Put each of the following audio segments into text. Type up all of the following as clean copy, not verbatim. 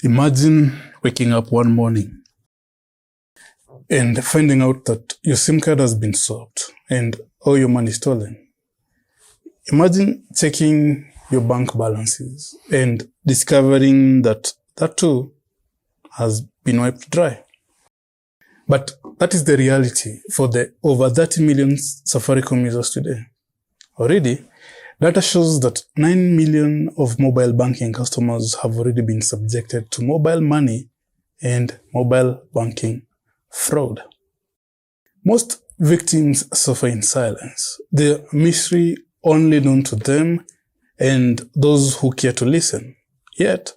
Imagine waking up one morning and finding out that your SIM card has been swapped and all your money stolen. Imagine checking your bank balances and discovering that too has been wiped dry. But that is the reality for the over 30 million Safaricom users today. Already, data shows that 9 million of mobile banking customers have already been subjected to mobile money and mobile banking fraud. Most victims suffer in silence, their misery only known to them and those who care to listen. Yet,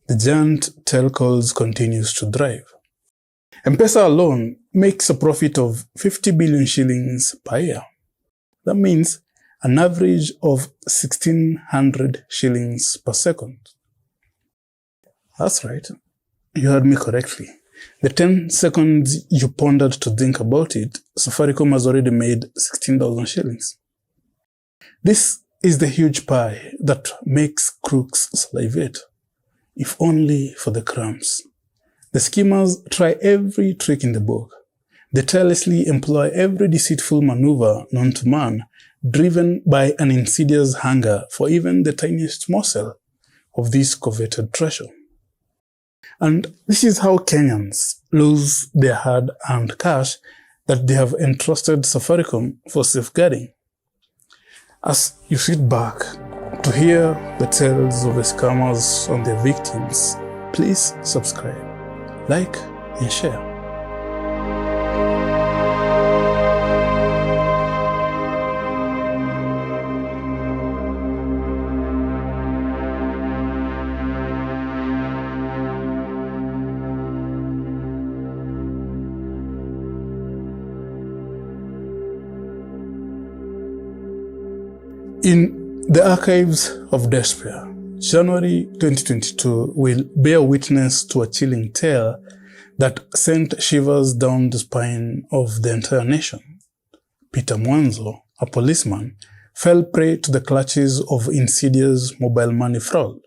the giant TELE-CONS continues to thrive. M-Pesa alone makes a profit of 50 billion shillings per year. That means an average of 1,600 shillings per second. That's right. You heard me correctly. The 10 seconds you pondered to think about it, Safaricom has already made 16,000 shillings. This is the huge pie that makes crooks salivate, if only for the crumbs. The schemers try every trick in the book. They tirelessly employ every deceitful maneuver known to man, driven by an insidious hunger for even the tiniest morsel of this coveted treasure. And this is how Kenyans lose their hard-earned cash that they have entrusted Safaricom for safeguarding. As you sit back to hear the tales of the scammers and their victims, please subscribe, like, and share. In the archives of despair, January 2022 will bear witness to a chilling tale that sent shivers down the spine of the entire nation. Peter Mwanzo, a policeman, fell prey to the clutches of insidious mobile money fraud.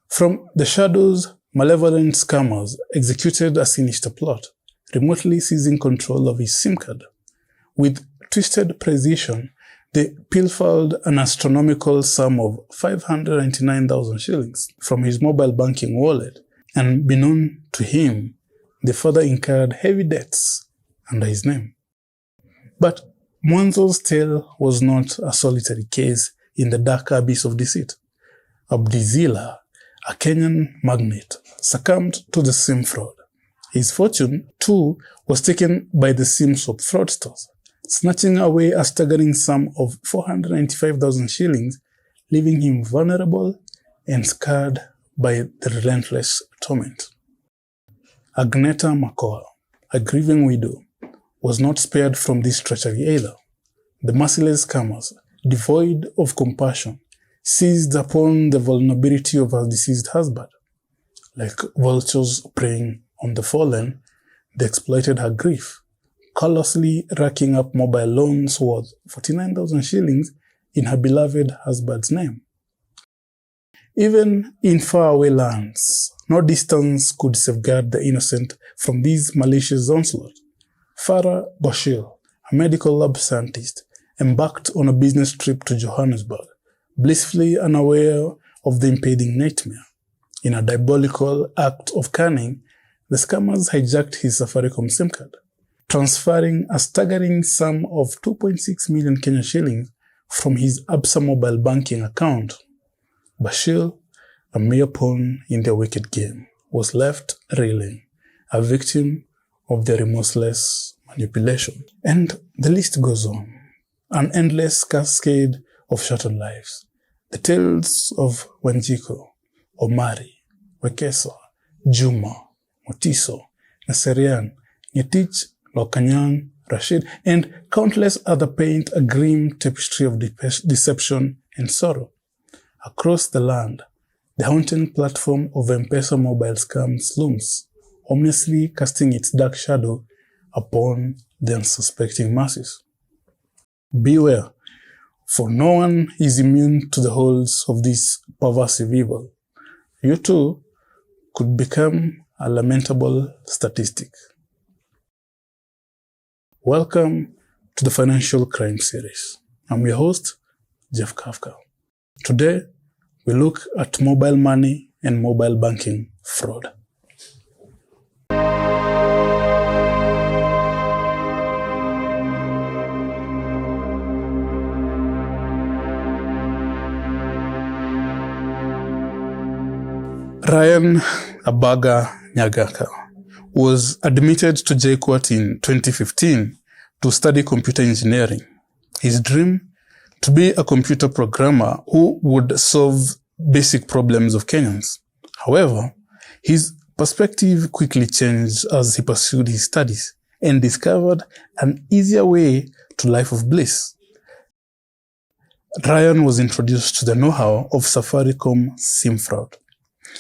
From the shadows, malevolent scammers executed a sinister plot, remotely seizing control of his SIM card. With twisted precision, they pilfered an astronomical sum of 599,000 shillings from his mobile banking wallet, and beknown to him, they further incurred heavy debts under his name. But Mwanzo's tale was not a solitary case in the dark abyss of deceit. Abdizila, a Kenyan magnate, succumbed to the SIM fraud. His fortune, too, was taken by the SIM swap fraudsters, snatching away a staggering sum of 495,000 shillings, leaving him vulnerable and scarred by the relentless torment. Agneta Makoa, a grieving widow, was not spared from this treachery either. The merciless scammers, devoid of compassion, seized upon the vulnerability of her deceased husband. Like vultures preying on the fallen, they exploited her grief, callously racking up mobile loans worth 49,000 shillings in her beloved husband's name. Even in faraway lands, no distance could safeguard the innocent from these malicious onslaught. Farah Bashir, a medical lab scientist, embarked on a business trip to Johannesburg, blissfully unaware of the impending nightmare. In a diabolical act of cunning, the scammers hijacked his Safaricom SIM card, transferring a staggering sum of 2.6 million Kenyan shillings from his Absa mobile banking account. Bashir, a mere pawn in their wicked game, was left reeling, a victim of their remorseless manipulation. And the list goes on, an endless cascade of shattered lives. The tales of Wanjiko, Omari, Wekesa, Juma, Motiso, Naserian, Nyetich, Lokanyang, Rashid, and countless other paint a grim tapestry of deception and sorrow. Across the land, the haunting platform of M-Pesa mobile scams looms, ominously casting its dark shadow upon the unsuspecting masses. Beware, for no one is immune to the holds of this pervasive evil. You too could become a lamentable statistic. Welcome to the Financial Crime Series. I'm your host, Jeph. Today, we look at mobile money and mobile banking fraud. Ryan Abaga Nyagaka was admitted to JKUAT in 2015 to study computer engineering. His dream? To be a computer programmer who would solve basic problems of Kenyans. However, his perspective quickly changed as he pursued his studies and discovered an easier way to life of bliss. Ryan was introduced to the know-how of Safaricom SIM fraud.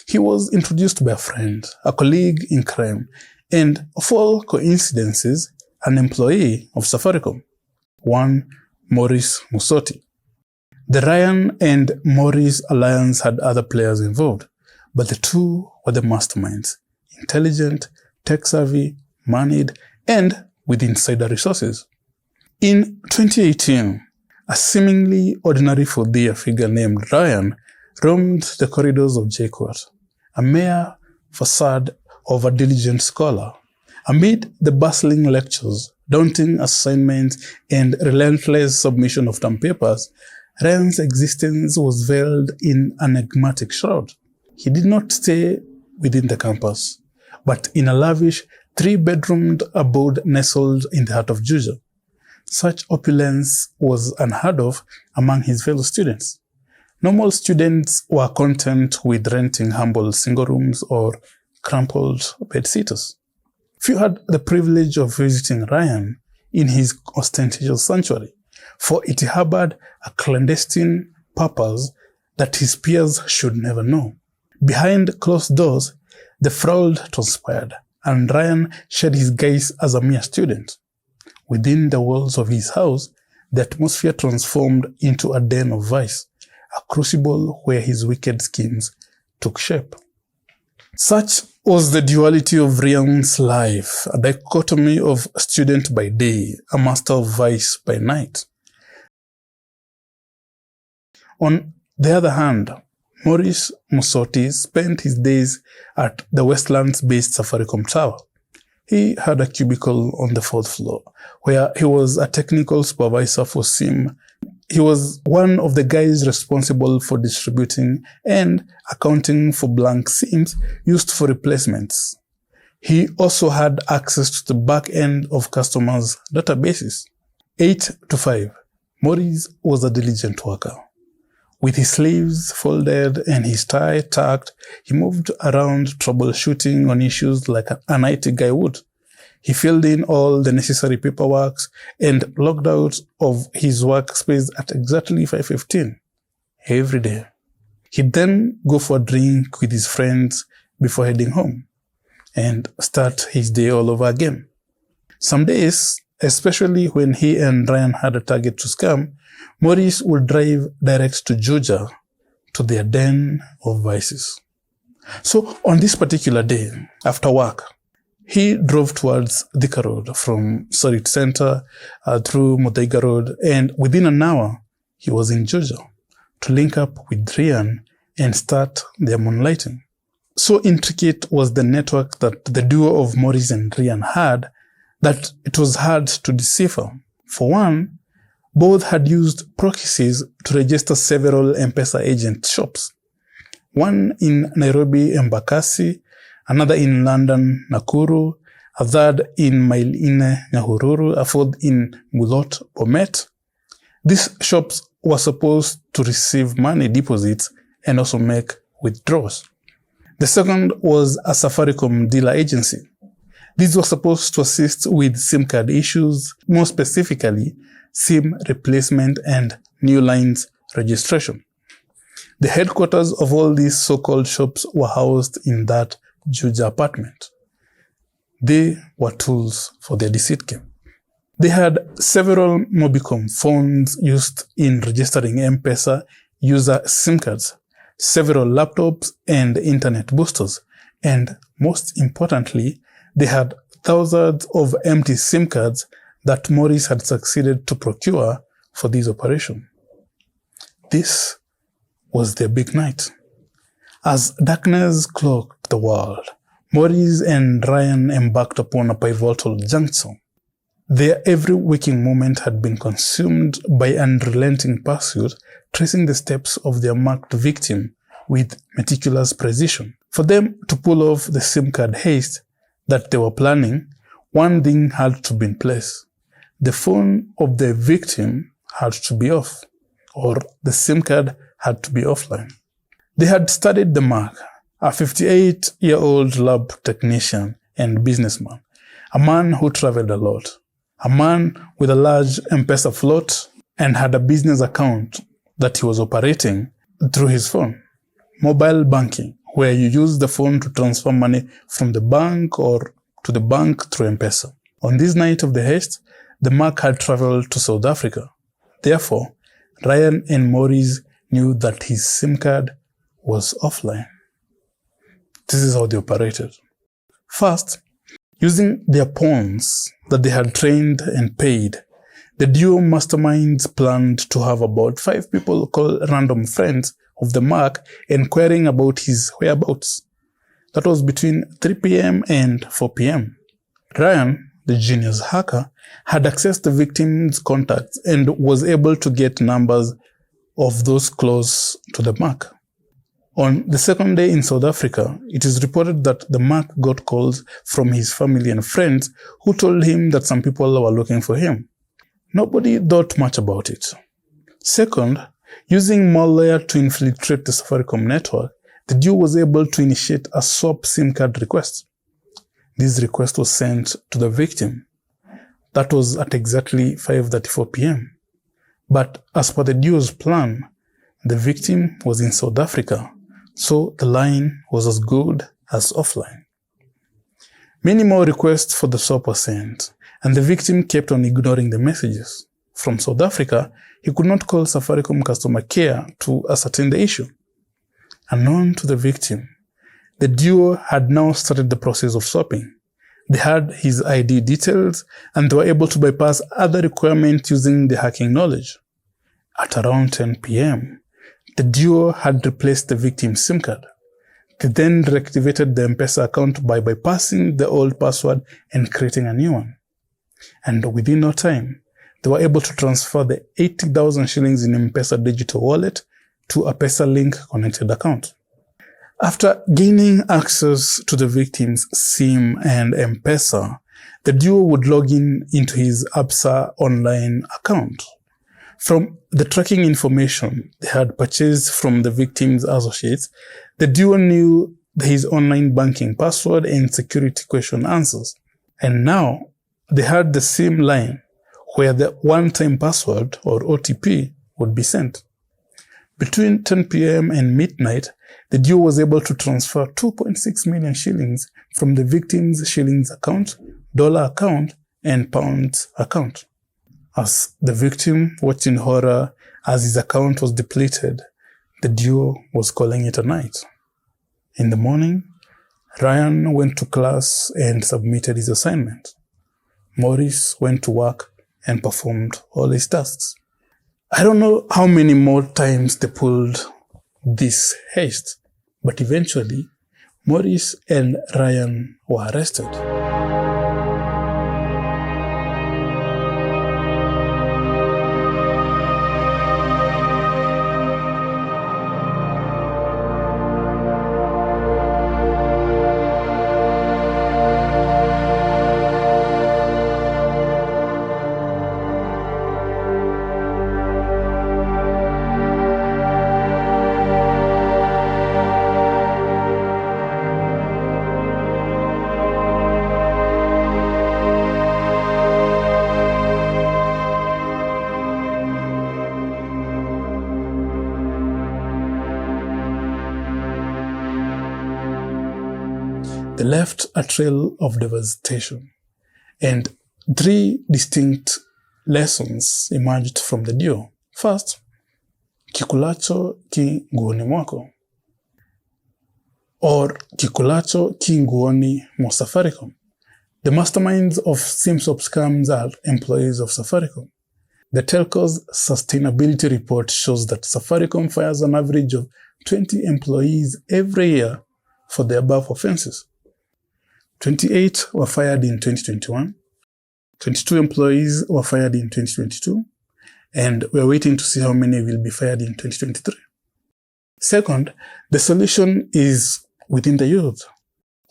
He was introduced by a friend, a colleague in crime, and of all coincidences, an employee of Safaricom, one Maurice Musoti. The Ryan and Maurice alliance had other players involved, but the two were the masterminds, intelligent, tech-savvy, moneyed, and with insider resources. In 2018, a seemingly ordinary for-hire figure named Ryan roamed the corridors of JKUAT, a mere facade of a diligent scholar. Amid the bustling lectures, daunting assignments, and relentless submission of term papers, Ryan's existence was veiled in an enigmatic shroud. He did not stay within the campus, but in a lavish, 3-bedroomed abode nestled in the heart of Juja. Such opulence was unheard of among his fellow students. Normal students were content with renting humble single rooms or crumpled bed-sitters. Few had the privilege of visiting Ryan in his ostentatious sanctuary, for it harbored a clandestine purpose that his peers should never know. Behind closed doors, the fraud transpired, and Ryan shared his gaze as a mere student. Within the walls of his house, the atmosphere transformed into a den of vice, a crucible where his wicked schemes took shape. Such was the duality of Ryan's life, a dichotomy of student by day, a master of vice by night. On the other hand, Maurice Musoti spent his days at the Westlands-based Safaricom Tower. He had a cubicle on the 4th floor, where he was a technical supervisor for SIM. He was one of the guys responsible for distributing and accounting for blank SIMs used for replacements. He also had access to the back end of customers' databases. 8 to 5, Maurice was a diligent worker. With his sleeves folded and his tie tucked, he moved around troubleshooting on issues like an IT guy would. He filled in all the necessary paperwork and logged out of his workspace at exactly 5:15 every day. He'd then go for a drink with his friends before heading home and start his day all over again. Some days, especially when he and Ryan had a target to scam, Maurice would drive direct to Juja, to their den of vices. So on this particular day, after work, he drove towards Thika Road from Sarit Center through Muthaiga Road, and within an hour, he was in Juja to link up with Ryan and start their moonlighting. So intricate was the network that the duo of Maurice and Ryan had that it was hard to decipher. For one, both had used proxies to register several M-Pesa agent shops. One in Nairobi, Embakasi, another in London, Nakuru, a third in Mailine, Nyahururu, a fourth in Mulot, Bomet. These shops were supposed to receive money deposits and also make withdrawals. The second was a Safaricom dealer agency. These were supposed to assist with SIM card issues, more specifically, SIM replacement and new lines registration. The headquarters of all these so-called shops were housed in that Juja apartment. They were tools for their deceit game. They had several Mobicom phones used in registering M-Pesa user SIM cards, several laptops and internet boosters, And most importantly, they had thousands of empty SIM cards that Maurice had succeeded to procure for this operation. This was their big night. As darkness cloaked the world, Maurice and Ryan embarked upon a pivotal juncture. Their every waking moment had been consumed by unrelenting pursuit, tracing the steps of their marked victim with meticulous precision. For them to pull off the SIM card heist that they were planning, one thing had to be in place. The phone of the victim had to be off, or the SIM card had to be offline. They had studied the Mark, a 58-year-old lab technician and businessman, a man who traveled a lot, a man with a large M-Pesa float and had a business account that he was operating through his phone. Mobile banking, where you use the phone to transfer money from the bank or to the bank through M-Pesa. On this night of the heist, the Mark had traveled to South Africa. Therefore, Ryan and Maurice knew that his SIM card was offline. This is how they operated. First, using their pawns that they had trained and paid, the duo masterminds planned to have about 5 people call random friends of the Mark inquiring about his whereabouts. That was between 3 p.m. and 4 p.m. Ryan, the genius hacker, had accessed the victim's contacts and was able to get numbers of those close to the Mark. On the second day in South Africa, it is reported that the Mark got calls from his family and friends who told him that some people were looking for him. Nobody thought much about it. Second, using malware to infiltrate the Safaricom network, the duo was able to initiate a swap SIM card request. This request was sent to the victim. That was at exactly 5:34 p.m. But as per the duo's plan, the victim was in South Africa, so the line was as good as offline. Many more requests for the swap were sent, and the victim kept on ignoring the messages. From South Africa, he could not call Safaricom customer care to ascertain the issue. Unknown to the victim, the duo had now started the process of swapping. They had his ID details, and they were able to bypass other requirements using the hacking knowledge. At around 10 p.m., the duo had replaced the victim's SIM card. They then reactivated the M-Pesa account by bypassing the old password and creating a new one. And within no time, they were able to transfer the 80,000 shillings in M-Pesa digital wallet to a Pesa-Link connected account. After gaining access to the victim's SIM and M-Pesa, the duo would log into his Absa online account. From the tracking information they had purchased from the victim's associates, the duo knew his online banking password and security question answers. And now they had the same line where the one-time password or OTP would be sent. Between 10 p.m. and midnight, the duo was able to transfer 2.6 million shillings from the victim's shillings account, dollar account, and pounds account. As the victim watched in horror as his account was depleted, the duo was calling it a night. In the morning, Ryan went to class and submitted his assignment. Maurice went to work and performed all his tasks. I don't know how many more times they pulled this heist, but eventually, Maurice and Ryan were arrested. They left a trail of devastation, and 3 distinct lessons emerged from the duo. First, kikulacho ki nguoni mwako. or Kikulacho Kinguoni mo Safaricom. The masterminds of SimSwap scams are employees of Safaricom. The telco's sustainability report shows that Safaricom fires an average of 20 employees every year for the above offenses. 28 were fired in 2021, 22 employees were fired in 2022, and we're waiting to see how many will be fired in 2023. Second, the solution is within the youth.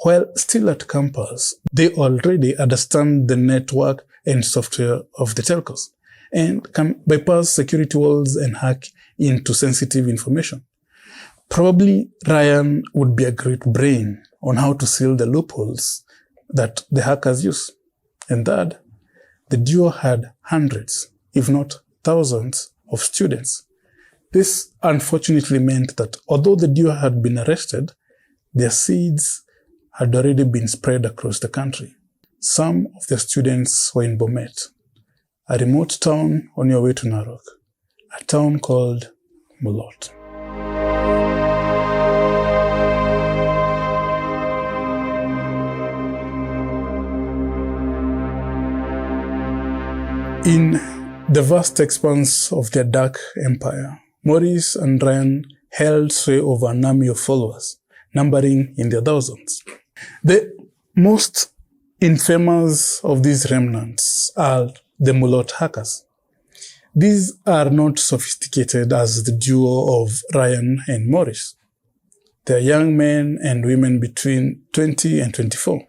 While still at campus, they already understand the network and software of the telcos and can bypass security walls and hack into sensitive information. Probably Ryan would be a great brain on how to seal the loopholes that the hackers use. And third, the duo had hundreds, if not thousands, of students. This unfortunately meant that although the duo had been arrested, their seeds had already been spread across the country. Some of the students were in Bomet, a remote town on your way to Narok, a town called Mulot. In the vast expanse of their dark empire, Maurice and Ryan held sway over an army of followers, numbering in their thousands. The most infamous of these remnants are the Mulot hackers. These are not sophisticated as the duo of Ryan and Maurice. They are young men and women between 20 and 24,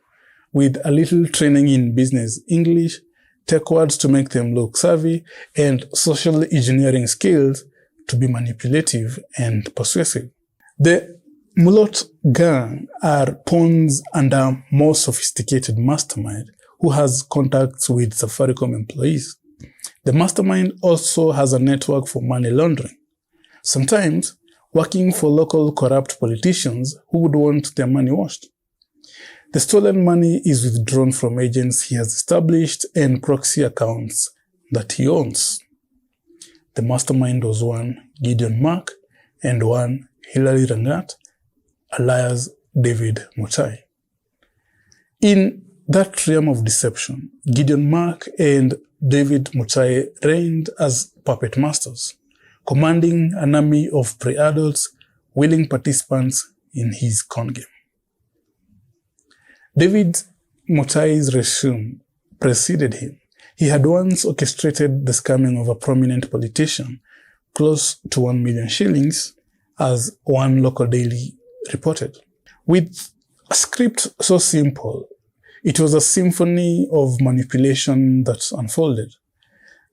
with a little training in business English, tech words to make them look savvy, and social engineering skills to be manipulative and persuasive. The Mulot gang are pawns under a more sophisticated mastermind who has contacts with Safaricom employees. The mastermind also has a network for money laundering, sometimes working for local corrupt politicians who would want their money washed. The stolen money is withdrawn from agents he has established and proxy accounts that he owns. The mastermind was one Gideon Mark and one Hilary Rangat, alias David Mutai. In that realm of deception, Gideon Mark and David Mutai reigned as puppet masters, commanding an army of pre-adults, willing participants in his con game. David Mutai's regime preceded him. He had once orchestrated the scamming of a prominent politician, close to 1 million shillings, as one local daily reported. With a script so simple, it was a symphony of manipulation that unfolded.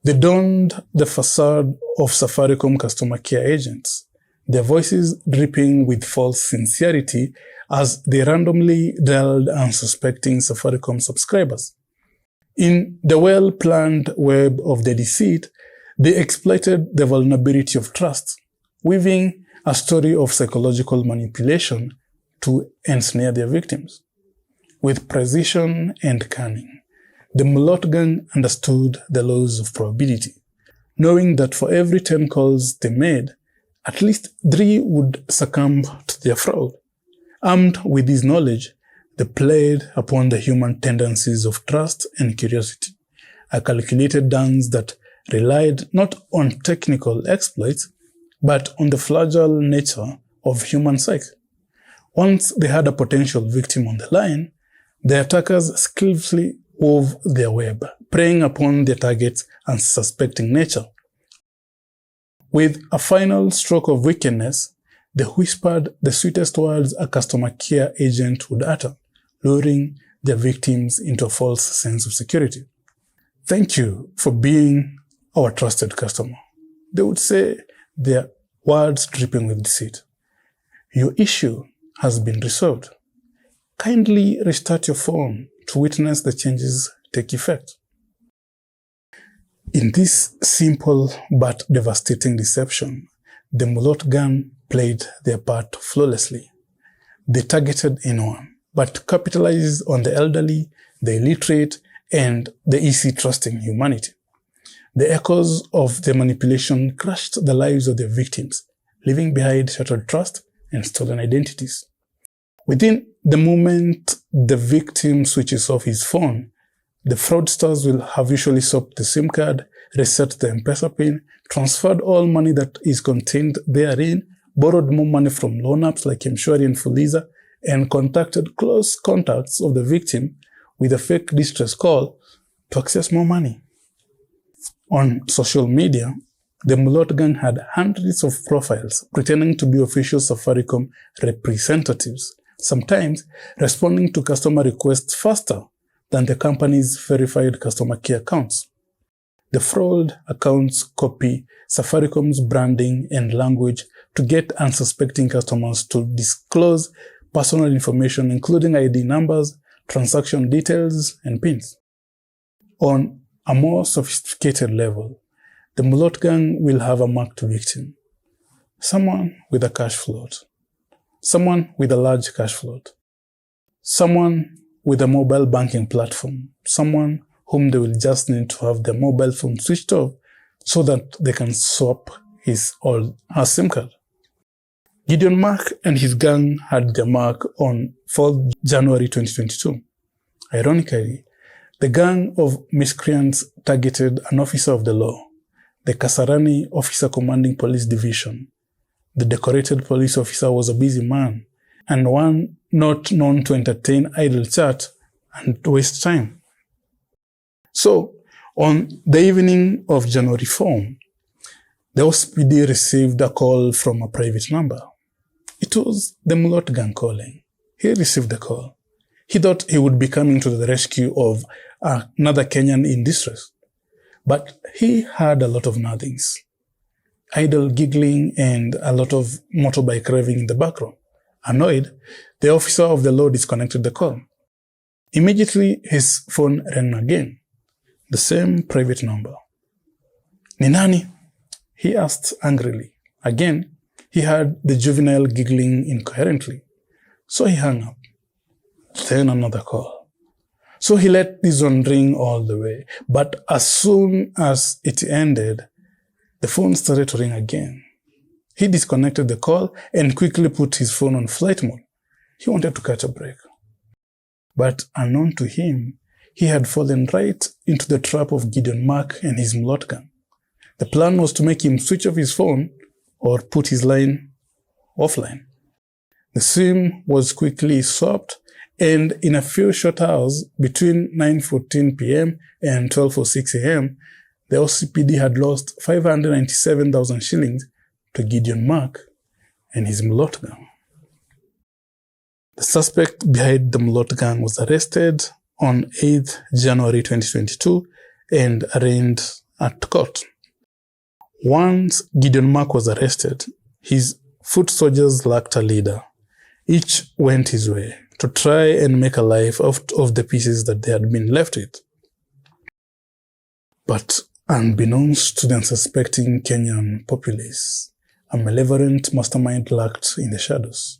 They donned the facade of Safaricom customer care agents, their voices dripping with false sincerity as they randomly dialed unsuspecting Safaricom subscribers. In the well-planned web of the deceit, they exploited the vulnerability of trust, weaving a story of psychological manipulation to ensnare their victims. With precision and cunning, the Mulot gang understood the laws of probability, knowing that for every 10 calls they made, at least 3 would succumb to their fraud. Armed with this knowledge, they played upon the human tendencies of trust and curiosity, a calculated dance that relied not on technical exploits, but on the fragile nature of human psyche. Once they had a potential victim on the line, the attackers skillfully wove their web, preying upon their target's unsuspecting nature. With a final stroke of wickedness, they whispered the sweetest words a customer care agent would utter, luring their victims into a false sense of security. "Thank you for being our trusted customer," they would say, their words dripping with deceit. "Your issue has been resolved. Kindly restart your phone to witness the changes take effect." In this simple but devastating deception, the Mulot gang played their part flawlessly. They targeted anyone, but capitalized on the elderly, the illiterate, and the easy-trusting humanity. The echoes of the manipulation crushed the lives of their victims, leaving behind shattered trust and stolen identities. Within the moment the victim switches off his phone, the fraudsters will have usually swapped the SIM card, reset the M-Pesa PIN, transferred all money that is contained therein, borrowed more money from loan apps like Mshwari and Fuliza, and contacted close contacts of the victim with a fake distress call to access more money. On social media, the Mulot gang had hundreds of profiles pretending to be official Safaricom representatives, sometimes responding to customer requests faster than the company's verified customer care accounts. The fraud accounts copy Safaricom's branding and language to get unsuspecting customers to disclose personal information including ID numbers, transaction details, and PINs. On a more sophisticated level, the Mulot gang will have a marked victim. Someone with a cash float. Someone with a large cash float. Someone with a mobile banking platform. Someone whom they will just need to have their mobile phone switched off so that they can swap his or her SIM card. Gideon Mark and his gang had their mark on 4th January 2022. Ironically, the gang of miscreants targeted an officer of the law, the Kasarani officer commanding police division. The decorated police officer was a busy man and one not known to entertain idle chat and waste time. So, on the evening of January 4, the OSPD received a call from a private number. It was the Mulot gang calling. He received the call. He thought he would be coming to the rescue of another Kenyan in distress. But he had a lot of nothings. Idle giggling and a lot of motorbike revving in the background. Annoyed, the officer of the law disconnected the call. Immediately, his phone rang again. The same private number. Ni nani? He asked angrily. Again, he heard the juvenile giggling incoherently. So he hung up. Then another call. So he let this one ring all the way. But as soon as it ended, the phone started to ring again. He disconnected the call and quickly put his phone on flight mode. He wanted to catch a break. But unknown to him, he had fallen right into the trap of Gideon Mark and his Mulot gang. The plan was to make him switch off his phone or put his line offline. The SIM was quickly swapped, and in a few short hours, between 9:14 p.m. and 12:06 a.m., the OCPD had lost 597,000 shillings to Gideon Mark and his Mulot gang. The suspect behind the Mulot gang was arrested on 8th January 2022 and arraigned at court. Once Gideon Mark was arrested, his foot soldiers lacked a leader. Each went his way to try and make a life out of the pieces that they had been left with. But unbeknownst to the unsuspecting Kenyan populace, a malevolent mastermind lurked in the shadows,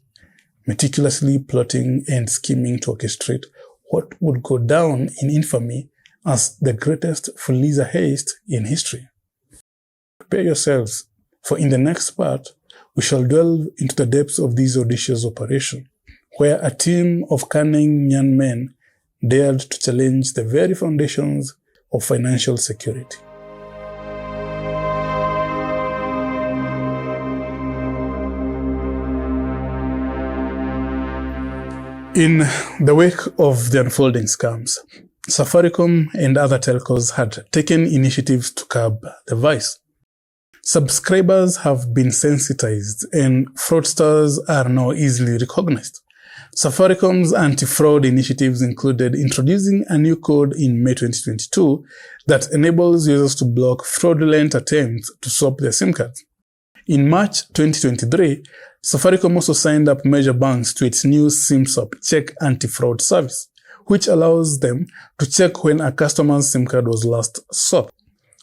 meticulously plotting and scheming to orchestrate what would go down in infamy as the greatest Fuliza heist in history. Prepare yourselves, for in the next part, we shall delve into the depths of this audacious operation, where a team of cunning young men dared to challenge the very foundations of financial security. In the wake of the unfolding scams, Safaricom and other telcos had taken initiatives to curb the vice. Subscribers have been sensitized and fraudsters are now easily recognized. Safaricom's anti-fraud initiatives included introducing a new code in May 2022 that enables users to block fraudulent attempts to swap their SIM cards. In March 2023, Safaricom also signed up major banks to its new SIM swap check anti-fraud service, which allows them to check when a customer's SIM card was last swapped.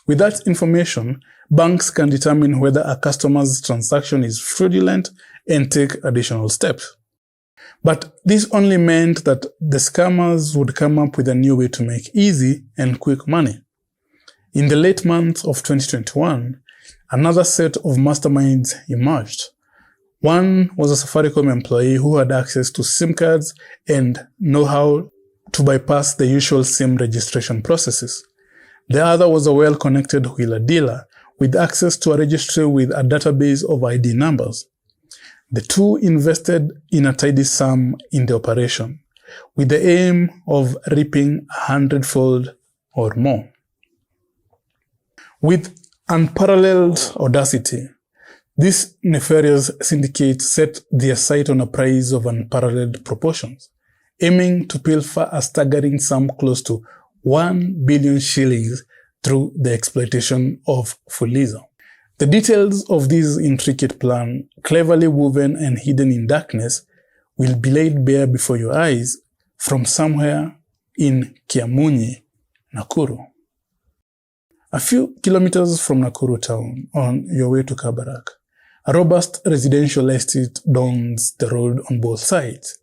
With that information, banks can determine whether a customer's transaction is fraudulent and take additional steps. But this only meant that the scammers would come up with a new way to make easy and quick money. In the late months of 2021, another set of masterminds emerged. One was a Safaricom employee who had access to SIM cards and know how to bypass the usual SIM registration processes. The other was a well-connected wheeler dealer with access to a registry with a database of ID numbers. The two invested in a tidy sum in the operation, with the aim of reaping 100-fold or more. With unparalleled audacity, this nefarious syndicate set their sight on a prize of unparalleled proportions, aiming to pilfer a staggering sum close to 1 billion shillings through the exploitation of Fuliza. The details of this intricate plan, cleverly woven and hidden in darkness, will be laid bare before your eyes from somewhere in Kiamunyi, Nakuru. A few kilometers from Nakuru town, on your way to Kabarak, a robust residential estate dawns the road on both sides.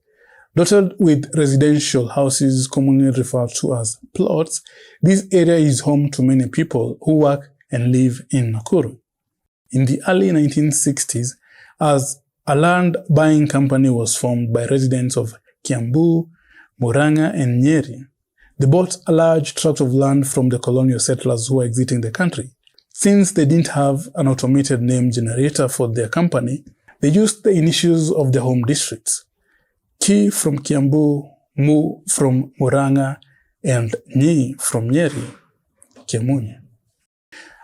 Dotted with residential houses commonly referred to as plots, this area is home to many people who work and live in Nakuru. In the early 1960s, as a land buying company was formed by residents of Kiambu, Murang'a, and Nyeri, they bought a large tract of land from the colonial settlers who were exiting the country. Since they didn't have an automated name generator for their company, they used the initials of the home districts: Ki from Kiambu, Mu from Murang'a, and Nyi from Nyeri, Kiamunyi.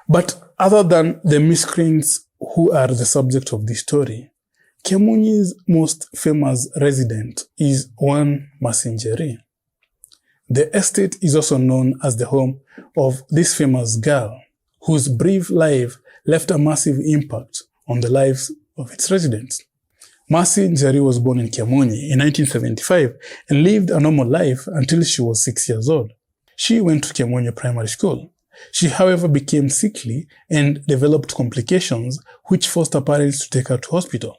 But other than the miscreants who are the subject of this story, Kiamunyi's most famous resident is one Masinjeri. The estate is also known as the home of this famous girl, whose brief life left a massive impact on the lives of its residents. Mercy Njeri was born in Kiamunyi in 1975 and lived a normal life until she was 6 years old. She went to Kiamunyi Primary School. She, however, became sickly and developed complications which forced her parents to take her to hospital.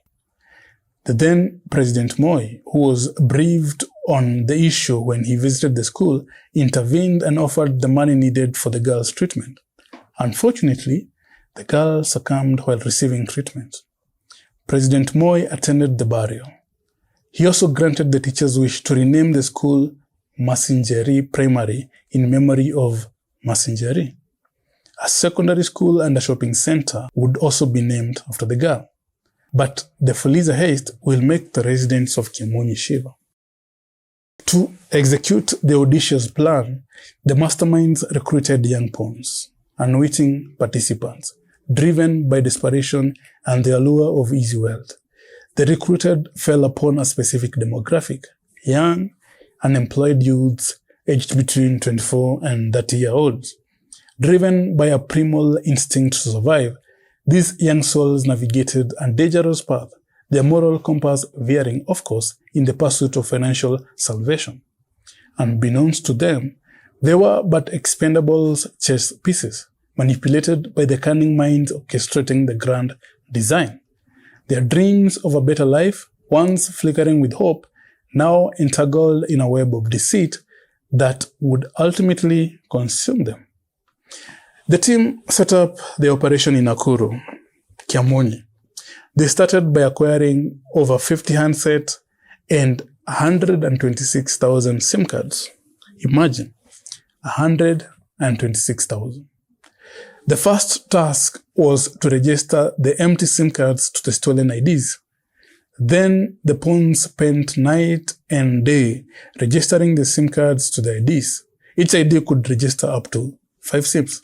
The then President Moi, who was briefed on the issue when he visited the school, intervened and offered the money needed for the girl's treatment. Unfortunately, the girl succumbed while receiving treatment. President Moi attended the burial. He also granted the teacher's wish to rename the school Masinjeri Primary in memory of Masinjeri. A secondary school and a shopping center would also be named after the girl. But the Fuliza heist will make the residents of Kiamunyi shiver. To execute the audacious plan, the masterminds recruited young pawns, unwitting participants, driven by desperation and the allure of easy wealth. The recruited fell upon a specific demographic: young, unemployed youths aged between 24 and 30-year-olds. Driven by a primal instinct to survive, these young souls navigated a dangerous path, their moral compass veering, of course, in the pursuit of financial salvation. Unbeknownst to them, they were but expendable chess pieces, manipulated by the cunning minds orchestrating the grand design. Their dreams of a better life, once flickering with hope, now entangled in a web of deceit that would ultimately consume them. The team set up the operation in Nakuru, Kiamunyi. They started by acquiring over 50 handsets and 126,000 SIM cards. Imagine, 126,000. The first task was to register the empty SIM cards to the stolen IDs. Then the pawns spent night and day registering the SIM cards to the IDs. Each ID could register up to 5 SIMs.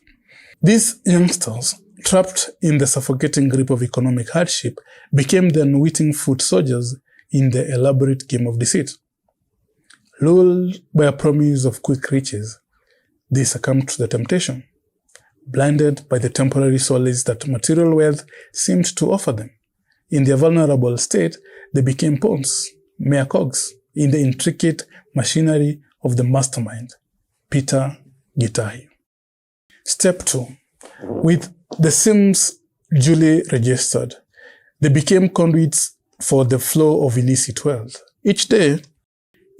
These youngsters, trapped in the suffocating grip of economic hardship, became the unwitting foot soldiers in the elaborate game of deceit. Lulled by a promise of quick riches, they succumbed to the temptation. Blinded by the temporary solace that material wealth seemed to offer them, in their vulnerable state, they became pawns, mere cogs, in the intricate machinery of the mastermind, Peter Gitahi. Step 2. With the SIMs duly registered, they became conduits for the flow of illicit wealth. Each day,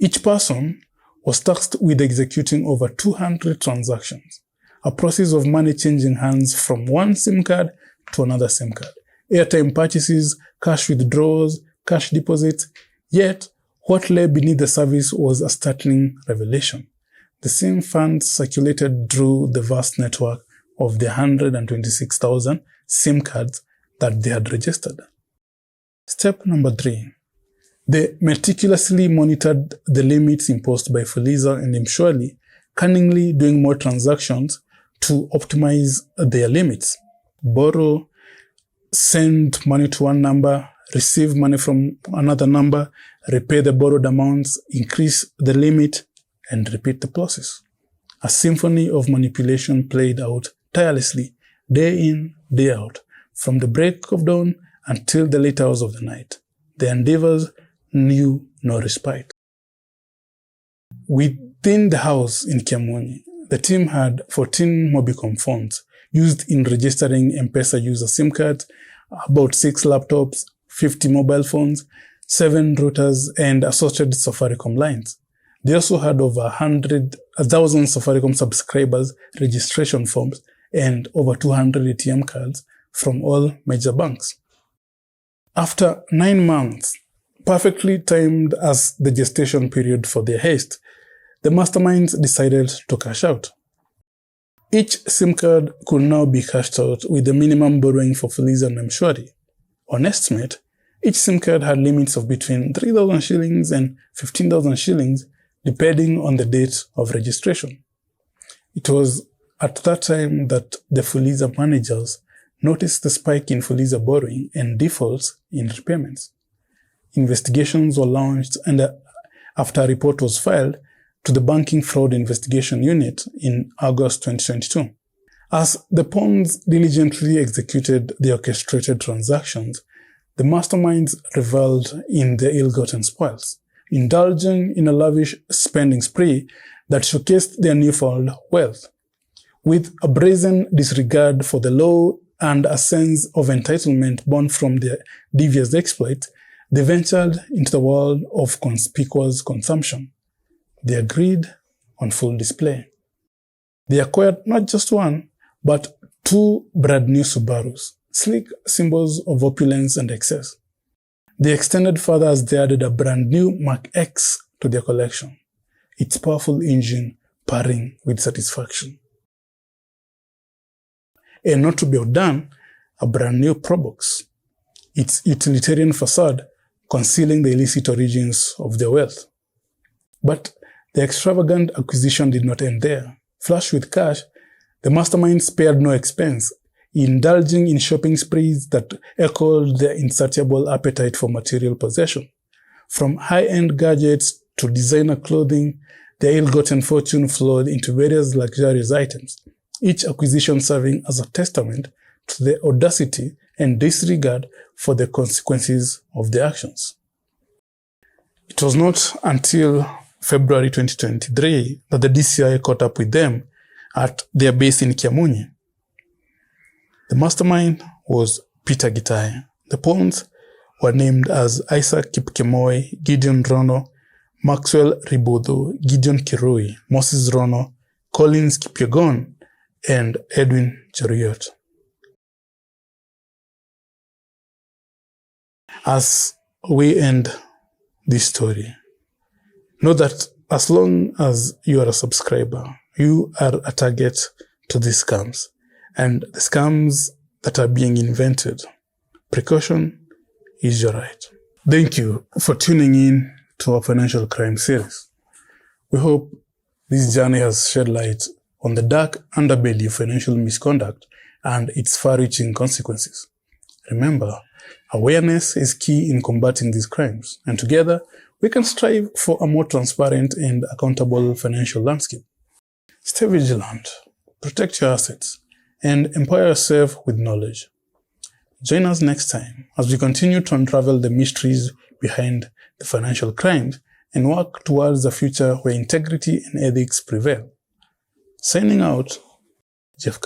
each person was tasked with executing over 200 transactions, a process of money changing hands from one SIM card to another SIM card, airtime purchases, cash withdrawals, cash deposits. Yet, what lay beneath the surface was a startling revelation. The same funds circulated through the vast network of the 126,000 SIM cards that they had registered. Step number 3. They meticulously monitored the limits imposed by Fuliza and M-Shwari, cunningly doing more transactions to optimize their limits. Borrow, send money to one number, receive money from another number, repay the borrowed amounts, increase the limit, and repeat the process. A symphony of manipulation played out tirelessly, day in, day out, from the break of dawn until the late hours of the night. Their endeavors knew no respite. Within the house in Kiamunyi, the team had 14 Mobicom phones used in registering M-Pesa user SIM cards, about 6 laptops, 50 mobile phones, 7 routers, and associated Safaricom lines. They also had over 1,000 Safaricom subscribers registration forms and over 200 ATM cards from all major banks. After 9 months, perfectly timed as the gestation period for their heist, the masterminds decided to cash out. Each SIM card could now be cashed out with the minimum borrowing for Fuliza and M-Shwari. On estimate, each SIM card had limits of between 3,000 shillings and 15,000 shillings, depending on the date of registration. It was at that time that the Fuliza managers noticed the spike in Fuliza borrowing and defaults in repayments. Investigations were launched, and after a report was filed to the Banking Fraud Investigation Unit in August 2022. As the pawns diligently executed the orchestrated transactions, the masterminds reveled in their ill-gotten spoils, indulging in a lavish spending spree that showcased their newfound wealth. With a brazen disregard for the law and a sense of entitlement born from their devious exploits, they ventured into the world of conspicuous consumption. Their greed on full display. They acquired not just one, but 2 brand new Subarus, sleek symbols of opulence and excess. They extended further as they added a brand new Mark X to their collection, its powerful engine purring with satisfaction. And not to be outdone, a brand new Probox, its utilitarian facade concealing the illicit origins of their wealth. But the extravagant acquisition did not end there. Flush with cash, the mastermind spared no expense, indulging in shopping sprees that echoed their insatiable appetite for material possession. From high-end gadgets to designer clothing, their ill-gotten fortune flowed into various luxurious items, each acquisition serving as a testament to their audacity and disregard for the consequences of their actions. It was not until February 2023 that the DCI caught up with them at their base in Kiamunyi. The mastermind was Peter Gitai. The pawns were named as Isaac Kipkemoi, Gideon Rono, Maxwell Ribodo, Gideon Kirui, Moses Rono, Collins Kipyegon, and Edwin Cheruiyot. As we end this story, know that as long as you are a subscriber, you are a target to these scams and the scams that are being invented. Precaution is your right. Thank you for tuning in to our financial crime series. We hope this journey has shed light on the dark underbelly of financial misconduct and its far-reaching consequences. Remember, awareness is key in combating these crimes, and together we can strive for a more transparent and accountable financial landscape. Stay vigilant, protect your assets, and empower yourself with knowledge. Join us next time as we continue to unravel the mysteries behind the financial crimes and work towards a future where integrity and ethics prevail. Signing out, Jeph.